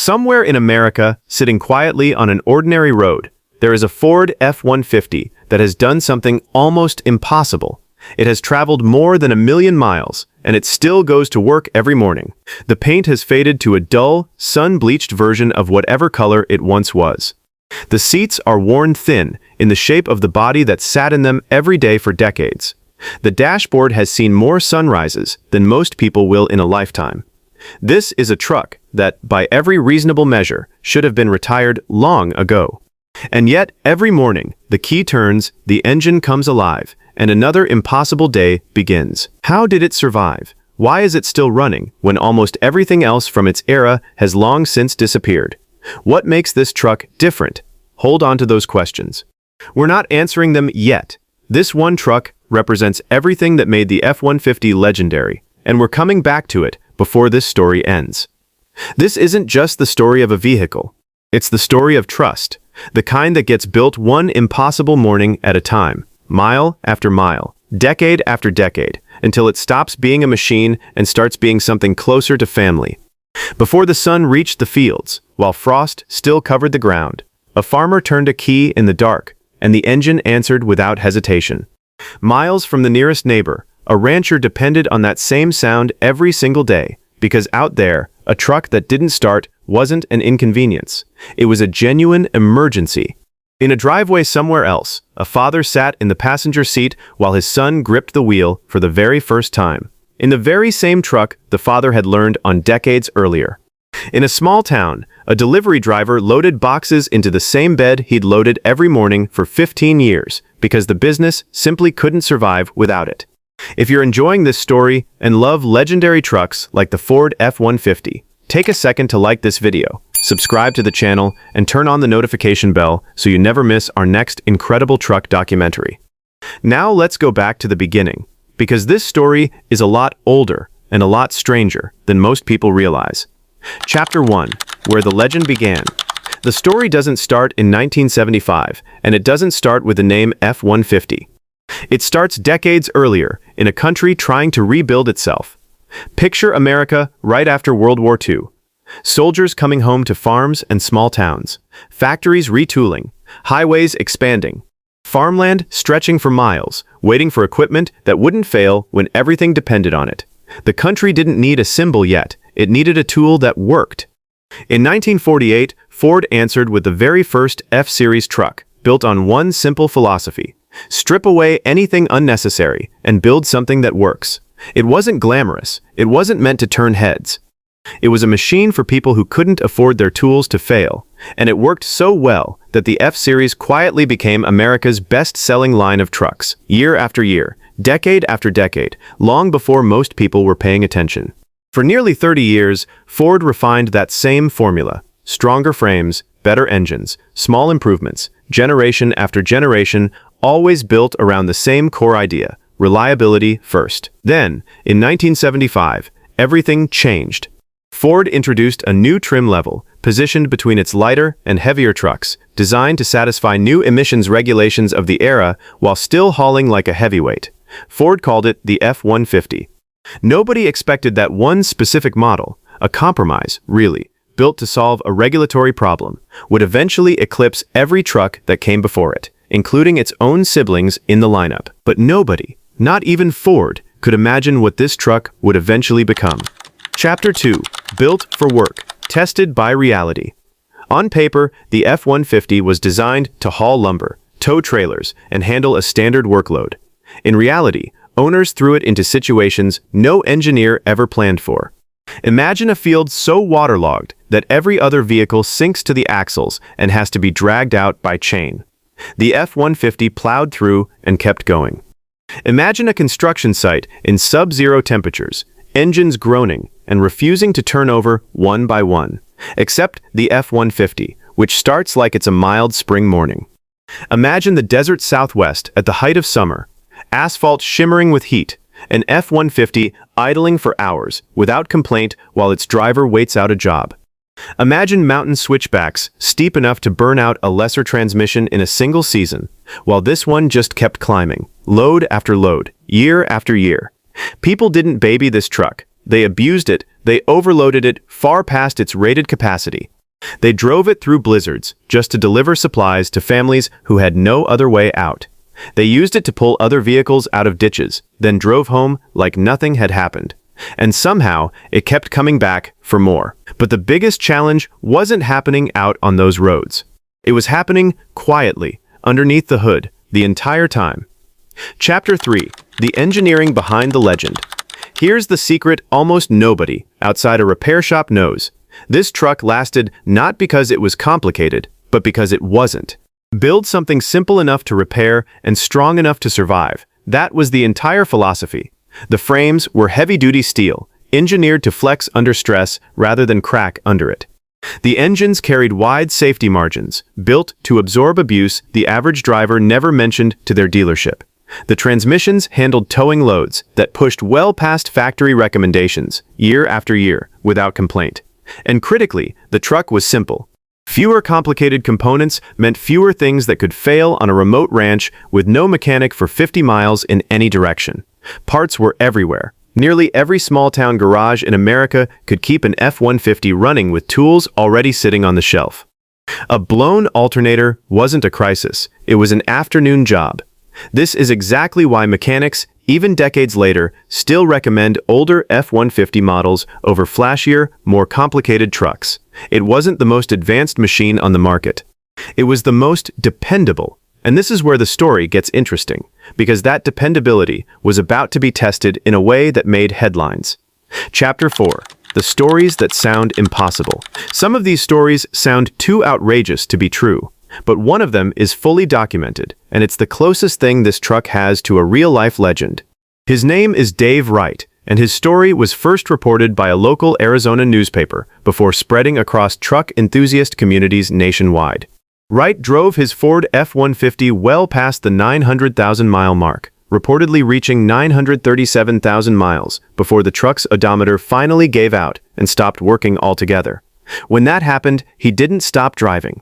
Somewhere in America, sitting quietly on an ordinary road, there is a Ford F-150 that has done something almost impossible. It has traveled more than 1,000,000 miles, and it still goes to work every morning. The paint has faded to a dull, sun-bleached version of whatever color it once was. The seats are worn thin, in the shape of the body that sat in them every day for decades. The dashboard has seen more sunrises than most people will in a lifetime. This is a truck that, by every reasonable measure, should have been retired long ago. And yet, every morning, the key turns, the engine comes alive, and another impossible day begins. How did it survive? Why is it still running when almost everything else from its era has long since disappeared? What makes this truck different? Hold on to those questions. We're not answering them yet. This one truck represents everything that made the F-150 legendary, and we're coming back to it before this story ends. This isn't just the story of a vehicle. It's the story of trust, the kind that gets built one impossible morning at a time, mile after mile, decade after decade, until it stops being a machine and starts being something closer to family. Before the sun reached the fields, while frost still covered the ground, a farmer turned a key in the dark, and the engine answered without hesitation. Miles from the nearest neighbor, a rancher depended on that same sound every single day, because out there, a truck that didn't start wasn't an inconvenience. It was a genuine emergency. In a driveway somewhere else, a father sat in the passenger seat while his son gripped the wheel for the very first time. In the very same truck the father had learned on decades earlier. In a small town, a delivery driver loaded boxes into the same bed he'd loaded every morning for 15 years, because the business simply couldn't survive without it. If you're enjoying this story and love legendary trucks like the Ford F-150, take a second to like this video, subscribe to the channel, and turn on the notification bell so you never miss our next incredible truck documentary. Now let's go back to the beginning, because this story is a lot older and a lot stranger than most people realize. Chapter 1, where the legend began. The story doesn't start in 1975, and it doesn't start with the name F-150. It starts decades earlier, in a country trying to rebuild itself. Picture America right after World War II. Soldiers coming home to farms and small towns, factories retooling, highways expanding, farmland stretching for miles, waiting for equipment that wouldn't fail when everything depended on it. The country didn't need a symbol yet, it needed a tool that worked. In 1948, Ford answered with the very first F-Series truck, built on one simple philosophy: strip away anything unnecessary and build something that works. It wasn't glamorous, it wasn't meant to turn heads. It was a machine for people who couldn't afford their tools to fail, and it worked so well that the F-Series quietly became America's best-selling line of trucks, year after year, decade after decade, long before most people were paying attention. For nearly 30 years, Ford refined that same formula: stronger frames, better engines, small improvements, generation after generation, always built around the same core idea: reliability first. Then, in 1975, everything changed. Ford introduced a new trim level, positioned between its lighter and heavier trucks, designed to satisfy new emissions regulations of the era while still hauling like a heavyweight. Ford called it the F-150. Nobody expected that one specific model, a compromise, really, built to solve a regulatory problem, would eventually eclipse every truck that came before it, including its own siblings in the lineup. But nobody, not even Ford, could imagine what this truck would eventually become. Chapter 2, Built for Work, Tested by Reality. On paper, the F-150 was designed to haul lumber, tow trailers, and handle a standard workload. In reality, owners threw it into situations no engineer ever planned for. Imagine a field so waterlogged that every other vehicle sinks to the axles and has to be dragged out by chain. The F-150 plowed through and kept going. Imagine a construction site in sub-zero temperatures, engines groaning and refusing to turn over one by one, except the F-150, which starts like it's a mild spring morning. Imagine the desert Southwest at the height of summer, asphalt shimmering with heat, an F-150 idling for hours without complaint while its driver waits out a job. Imagine mountain switchbacks steep enough to burn out a lesser transmission in a single season, while this one just kept climbing, load after load, year after year. People didn't baby this truck. They abused it they overloaded it far past its rated capacity. They drove it through blizzards just to deliver supplies to families who had no other way out. They used it to pull other vehicles out of ditches, then drove home like nothing had happened. And somehow, it kept coming back for more. But the biggest challenge wasn't happening out on those roads. It was happening quietly, underneath the hood, the entire time. Chapter 3. The engineering behind the legend. Here's the secret almost nobody outside a repair shop knows. This truck lasted not because it was complicated, but because it wasn't. Build something simple enough to repair and strong enough to survive. That was the entire philosophy. The frames were heavy-duty steel, engineered to flex under stress rather than crack under it. The engines carried wide safety margins, built to absorb abuse the average driver never mentioned to their dealership. The transmissions handled towing loads that pushed well past factory recommendations, year after year, without complaint. And critically, the truck was simple. Fewer complicated components meant fewer things that could fail on a remote ranch with no mechanic for 50 miles in any direction. Parts were everywhere. Nearly every small-town garage in America could keep an F-150 running with tools already sitting on the shelf. A blown alternator wasn't a crisis. It was an afternoon job. This is exactly why mechanics, even decades later, still recommend older F-150 models over flashier, more complicated trucks. It wasn't the most advanced machine on the market. It was the most dependable. And this is where the story gets interesting, because that dependability was about to be tested in a way that made headlines. Chapter 4. The stories that sound impossible. Some of these stories sound too outrageous to be true, but one of them is fully documented, and it's the closest thing this truck has to a real-life legend. His name is Dave Wright, and his story was first reported by a local Arizona newspaper before spreading across truck enthusiast communities nationwide. Wright drove his Ford F-150 well past the 900,000-mile mark, reportedly reaching 937,000 miles before the truck's odometer finally gave out and stopped working altogether. When that happened, he didn't stop driving.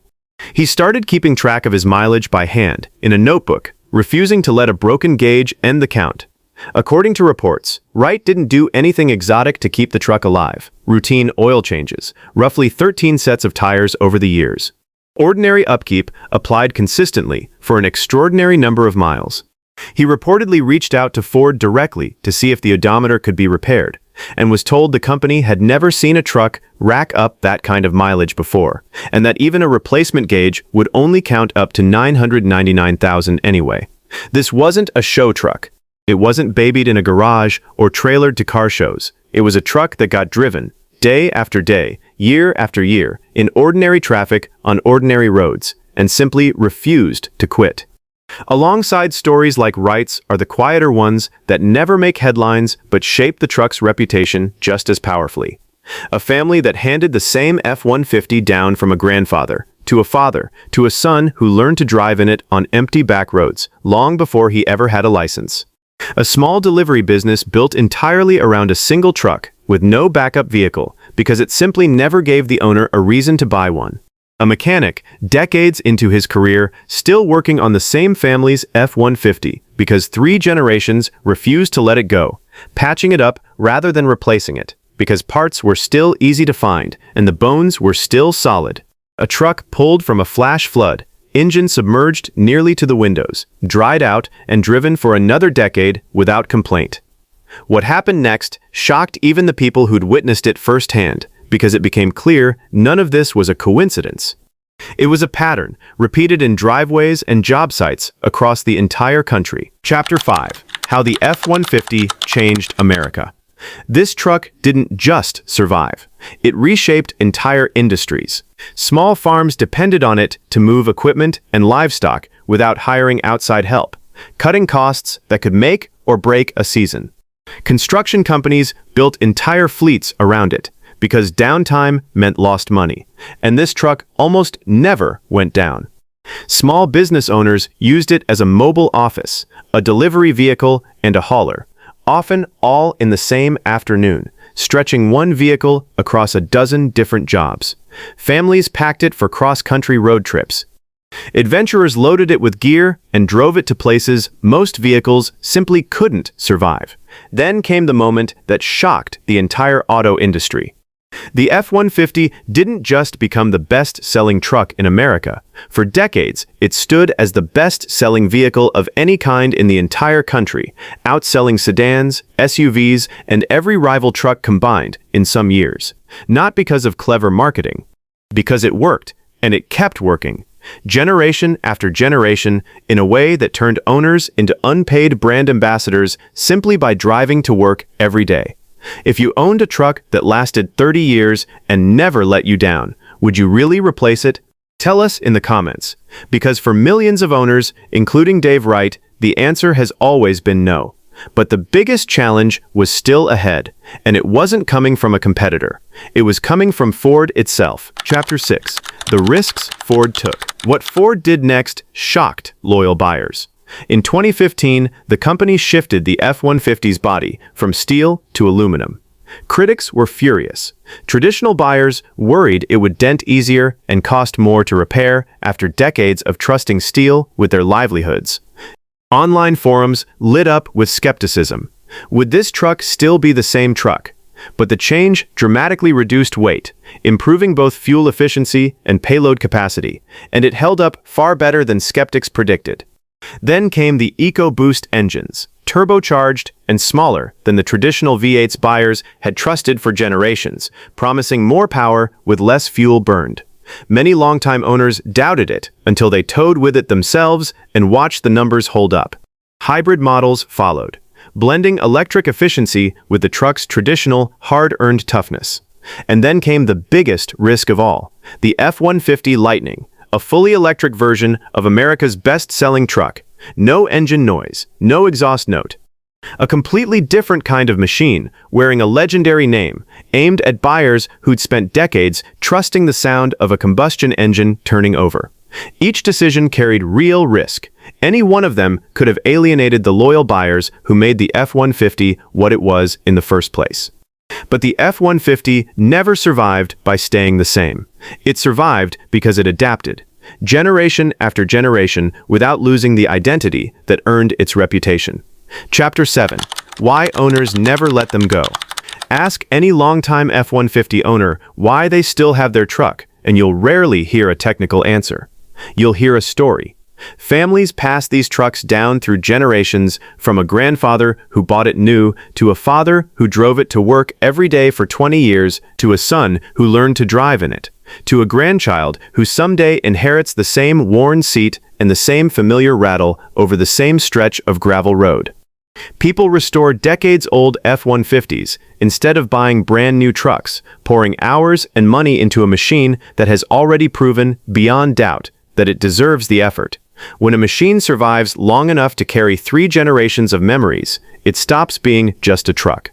He started keeping track of his mileage by hand, in a notebook, refusing to let a broken gauge end the count. According to reports, Wright didn't do anything exotic to keep the truck alive. Routine oil changes, roughly 13 sets of tires over the years. Ordinary upkeep applied consistently for an extraordinary number of miles. He reportedly reached out to Ford directly to see if the odometer could be repaired, and was told the company had never seen a truck rack up that kind of mileage before, and that even a replacement gauge would only count up to 999,000 anyway. This wasn't a show truck. It wasn't babied in a garage or trailered to car shows. It was a truck that got driven, day after day, year after year, in ordinary traffic on ordinary roads, and simply refused to quit. Alongside stories like Wright's are the quieter ones that never make headlines but shape the truck's reputation just as powerfully. A family that handed the same F-150 down from a grandfather, to a father, to a son who learned to drive in it on empty back roads long before he ever had a license. A small delivery business built entirely around a single truck with no backup vehicle because it simply never gave the owner a reason to buy one. A mechanic, decades into his career, still working on the same family's F-150 because 3 generations refused to let it go, patching it up rather than replacing it, because parts were still easy to find and the bones were still solid. A truck pulled from a flash flood, engine submerged nearly to the windows, dried out and driven for another decade without complaint. What happened next shocked even the people who'd witnessed it firsthand, because it became clear none of this was a coincidence. It was a pattern, repeated in driveways and job sites across the entire country. Chapter 5. How the F-150 Changed America. This truck didn't just survive. It reshaped entire industries. Small farms depended on it to move equipment and livestock without hiring outside help, cutting costs that could make or break a season. Construction companies built entire fleets around it because downtime meant lost money, and this truck almost never went down. Small business owners used it as a mobile office, a delivery vehicle, and a hauler, often all in the same afternoon, stretching one vehicle across a dozen different jobs. Families packed it for cross-country road trips, Adventurers loaded it with gear and drove it to places most vehicles simply couldn't survive. Then came the moment that shocked the entire auto industry. The F-150 didn't just become the best-selling truck in America. For decades, it stood as the best-selling vehicle of any kind in the entire country, outselling sedans, SUVs, and every rival truck combined in some years. Not because of clever marketing, because it worked, and it kept working, generation after generation, in a way that turned owners into unpaid brand ambassadors simply by driving to work every day. If you owned a truck that lasted 30 years and never let you down, would you really replace it? Tell us in the comments. Because for millions of owners, including Dave Wright, the answer has always been no. But the biggest challenge was still ahead, and it wasn't coming from a competitor. It was coming from Ford itself. Chapter 6. The risks Ford took. What Ford did next shocked loyal buyers. In 2015, the company shifted the F-150's body from steel to aluminum. Critics were furious. Traditional buyers worried it would dent easier and cost more to repair after decades of trusting steel with their livelihoods. Online forums lit up with skepticism. Would this truck still be the same truck? But the change dramatically reduced weight, improving both fuel efficiency and payload capacity, and it held up far better than skeptics predicted. Then came the EcoBoost engines, turbocharged and smaller than the traditional V8s buyers had trusted for generations, promising more power with less fuel burned. Many longtime owners doubted it until they towed with it themselves and watched the numbers hold up. Hybrid models followed, blending electric efficiency with the truck's traditional, hard-earned toughness. And then came the biggest risk of all, the F-150 Lightning, a fully electric version of America's best-selling truck. No engine noise, no exhaust note. A completely different kind of machine, wearing a legendary name, aimed at buyers who'd spent decades trusting the sound of a combustion engine turning over. Each decision carried real risk. Any one of them could have alienated the loyal buyers who made the F-150 what it was in the first place. But the F-150 never survived by staying the same. It survived because it adapted, generation after generation, without losing the identity that earned its reputation. Chapter 7. Why owners never let them go. Ask any longtime F-150 owner why they still have their truck, and you'll rarely hear a technical answer. You'll hear a story. Families pass these trucks down through generations, from a grandfather who bought it new, to a father who drove it to work every day for 20 years, to a son who learned to drive in it, to a grandchild who someday inherits the same worn seat and the same familiar rattle over the same stretch of gravel road. People restore decades-old F-150s instead of buying brand-new trucks, pouring hours and money into a machine that has already proven, beyond doubt, that it deserves the effort. When a machine survives long enough to carry 3 generations of memories, it stops being just a truck.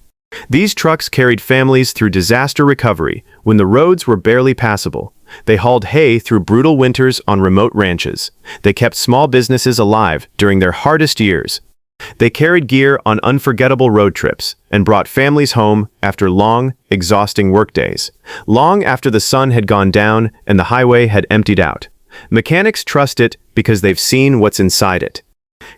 These trucks carried families through disaster recovery when the roads were barely passable. They hauled hay through brutal winters on remote ranches. They kept small businesses alive during their hardest years. They carried gear on unforgettable road trips and brought families home after long, exhausting workdays, long after the sun had gone down and the highway had emptied out. Mechanics trust it because they've seen what's inside it.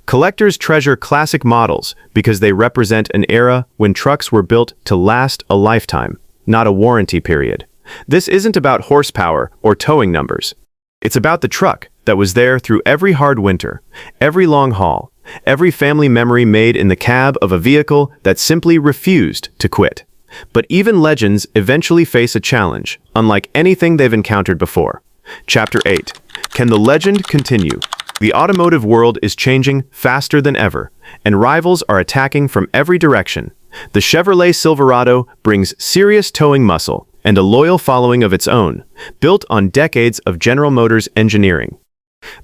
Collectors treasure classic models because they represent an era when trucks were built to last a lifetime, not a warranty period. This isn't about horsepower or towing numbers. It's about the truck that was there through every hard winter, every long haul, every family memory made in the cab of a vehicle that simply refused to quit. But even legends eventually face a challenge, unlike anything they've encountered before. Chapter 8. Can the legend continue? The automotive world is changing faster than ever, and rivals are attacking from every direction. The Chevrolet Silverado brings serious towing muscle and a loyal following of its own, built on decades of General Motors engineering.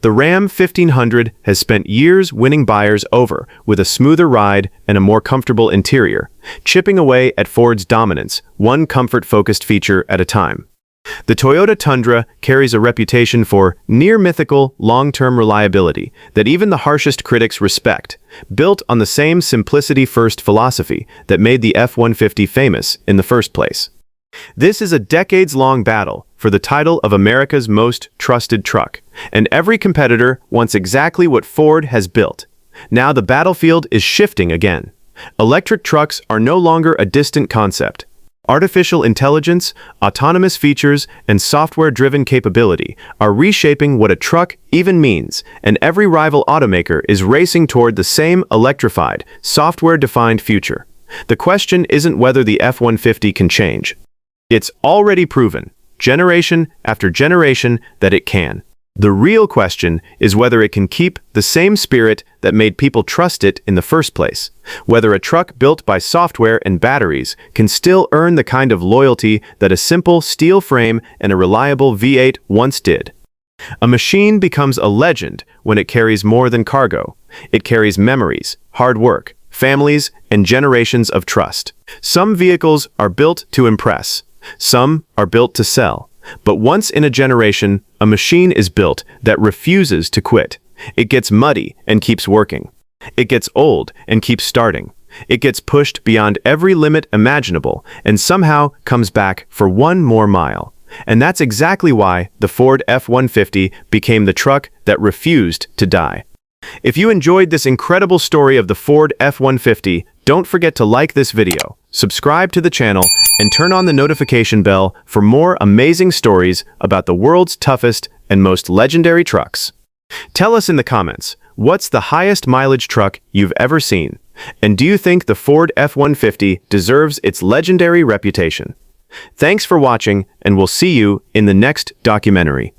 The Ram 1500 has spent years winning buyers over with a smoother ride and a more comfortable interior, chipping away at Ford's dominance, one comfort-focused feature at a time. The Toyota Tundra carries a reputation for near-mythical, long-term reliability that even the harshest critics respect, built on the same simplicity-first philosophy that made the F-150 famous in the first place. This is a decades-long battle for the title of America's most trusted truck, and every competitor wants exactly what Ford has built. Now the battlefield is shifting again. Electric trucks are no longer a distant concept. Artificial intelligence, autonomous features, and software-driven capability are reshaping what a truck even means, and every rival automaker is racing toward the same electrified, software-defined future. The question isn't whether the F-150 can change. It's already proven, generation after generation, that it can. The real question is whether it can keep the same spirit that made people trust it in the first place. Whether a truck built by software and batteries can still earn the kind of loyalty that a simple steel frame and a reliable V8 once did. A machine becomes a legend when it carries more than cargo. It carries memories, hard work, families, and generations of trust. Some vehicles are built to impress. Some are built to sell. But once in a generation, a machine is built that refuses to quit. It gets muddy and keeps working. It gets old and keeps starting. It gets pushed beyond every limit imaginable and somehow comes back for one more mile. And that's exactly why the Ford F-150 became the truck that refused to die. If you enjoyed this incredible story of the Ford F-150, don't forget to like this video, subscribe to the channel, and turn on the notification bell for more amazing stories about the world's toughest and most legendary trucks. Tell us in the comments, what's the highest mileage truck you've ever seen? And do you think the Ford F-150 deserves its legendary reputation? Thanks for watching, and we'll see you in the next documentary.